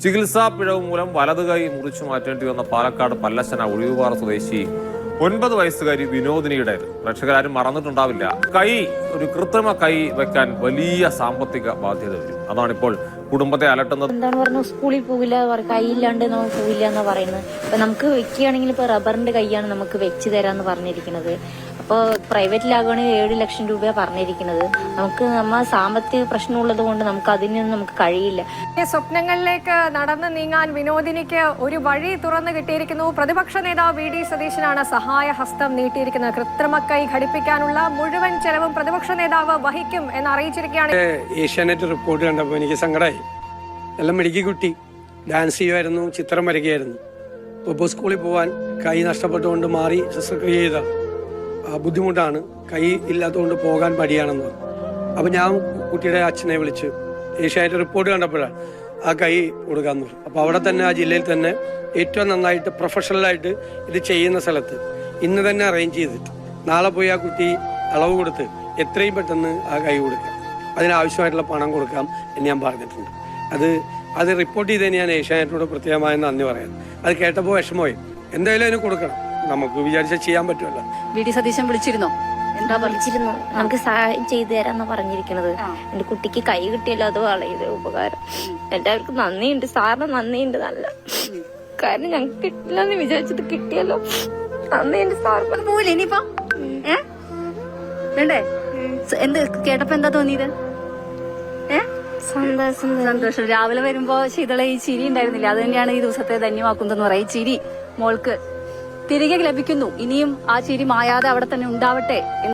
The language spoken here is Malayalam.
ചികിത്സാ പിഴവ് മൂലം വലത് കൈ മുറിച്ചു മാറ്റേണ്ടി വന്ന പാലക്കാട് പല്ലശ്ശന ഒഴിവുപാറ സ്വദേശി 9 വയസ്സുകാരി വിനോദിനിയുടെ പ്രേക്ഷകരാരും മറന്നിട്ടുണ്ടാവില്ല. ഒരു കൃത്രിമ കൈ വെക്കാൻ വലിയ സാമ്പത്തിക ബാധ്യത വരും. അതാണിപ്പോൾ കുടുംബത്തെ അലട്ടുന്നത്. എന്താണ് പറഞ്ഞു, സ്കൂളിൽ പോകില്ല, കൈയില്ലാണ്ട് നമുക്ക് പോവില്ല എന്നാ പറയുന്നത്. ഇപ്പൊ നമുക്ക് വെക്കുകയാണെങ്കിൽ ഇപ്പൊ റബ്ബറിന്റെ കൈയാണ് നമുക്ക് വെച്ച് തരാന്ന് പറഞ്ഞിരിക്കുന്നത്. അപ്പോൾ പ്രൈവറ്റിലാകുകയാണെങ്കിൽ 7 ലക്ഷം രൂപ പറഞ്ഞിരിക്കുന്നത്. നമ്മ സാമ്പത്തിക പ്രശ്നമുള്ളത് കൊണ്ട് നമുക്ക് അതിനൊന്നും നമുക്ക് കഴിയില്ല. സ്വപ്നങ്ങളിലേക്ക് നടന്നു നീങ്ങാൻ വിനോദിനിക്ക് ഒരു വഴി തുറന്നു കിട്ടിയിരിക്കുന്നു. പ്രതിപക്ഷ നേതാവ് വി ഡി സതീശനാണ് സഹായ ഹസ്തം നീട്ടിയിരിക്കുന്നത്. കൃത്രിമ കൈ ഘടിപ്പിക്കാനുള്ള മുഴുവൻ ചെലവും പ്രതിപക്ഷ നേതാവ് വഹിക്കും എന്ന് അറിയിച്ചിരിക്കുകയാണ്. ഏഷ്യാനെറ്റ് റിപ്പോർട്ട് കണ്ടപ്പോൾ എനിക്ക് സങ്കടമായി. എല്ലാം മിടുക്കി കുട്ടി ഡാൻസ് ചെയ്യുമായിരുന്നു, ചിത്രം വരയ്ക്കുകയായിരുന്നു. ഇപ്പോൾ സ്കൂളിൽ പോകാൻ കൈ നഷ്ടപ്പെട്ടുകൊണ്ട് മാറി ശസ്ത്രക്രിയ ചെയ്ത ബുദ്ധിമുട്ടാണ്, കൈ ഇല്ലാത്തതുകൊണ്ട് പോകാൻ മടിയാണെന്ന് പറഞ്ഞു. അപ്പം ഞാൻ കുട്ടിയുടെ അച്ഛനെ വിളിച്ച് ഏഷ്യാനെറ്റ് റിപ്പോർട്ട് കണ്ടപ്പോഴാണ് ആ കൈ കൊടുക്കാമെന്ന് പറഞ്ഞു. അപ്പോൾ അവിടെ തന്നെ ആ ജില്ലയിൽ തന്നെ ഏറ്റവും നന്നായിട്ട് പ്രൊഫഷണലായിട്ട് ഇത് ചെയ്യുന്ന സ്ഥലത്ത് ഇന്ന് തന്നെ അറേഞ്ച് ചെയ്തിട്ട് നാളെ പോയി ആ കുട്ടി അളവ് കൊടുത്ത് എത്രയും പെട്ടെന്ന് ആ കൈ കൊടുക്കാം, അതിനാവശ്യമായിട്ടുള്ള പണം കൊടുക്കാം എന്ന് ഞാൻ പറഞ്ഞിട്ടുണ്ട്. അത് റിപ്പോർട്ട് ചെയ്തതിന് ഞാൻ ഏഷ്യാനെറ്റിനോട് പ്രത്യേകമായ നന്ദി പറയാം. അത് കേട്ടപ്പോൾ വിഷമമായി. എന്തായാലും അതിന് കൊടുക്കണം, നമുക്ക് വിചാരിച്ചാൽ ചെയ്യാൻ പറ്റുമല്ലോ. വി ഡി സതീശൻ വിളിച്ചിരുന്നു? വിളിച്ചിരുന്നു. നമുക്ക് സഹായം ചെയ്തു തരാന്നാ പറഞ്ഞിരിക്കുന്നത്. എന്റെ കുട്ടിക്ക് കൈ കിട്ടിയല്ലോ, അത് വളരെ ഉപകാരം. എല്ലാവർക്കും നന്ദിയുണ്ട്, സാറിന് നന്ദിയുണ്ട് നല്ല. കാരണം ഞങ്ങൾക്ക് കിട്ടില്ലെന്ന് വിചാരിച്ചത് കിട്ടിയല്ലോ, നന്ദിയുണ്ട് സാറിന്. പോവില്ല ഇനിയിപ്പോ വേണ്ടേ? എന്ത് കേട്ടപ്പോ എന്താ തോന്നിയത്? സന്തോഷം. രാവിലെ വരുമ്പോ ശീതള ഈ ചിരി ഉണ്ടായിരുന്നില്ല, അത് തന്നെയാണ് ഈ ദിവസത്തെ ധന്യമാക്കുന്നതെന്ന് പറയും. ചിരി മോൾക്ക് തിരികെ ലഭിക്കുന്നു. ഇനിയും ആ ചിരി മായാതെ അവിടെ തന്നെ ഉണ്ടാവട്ടെ.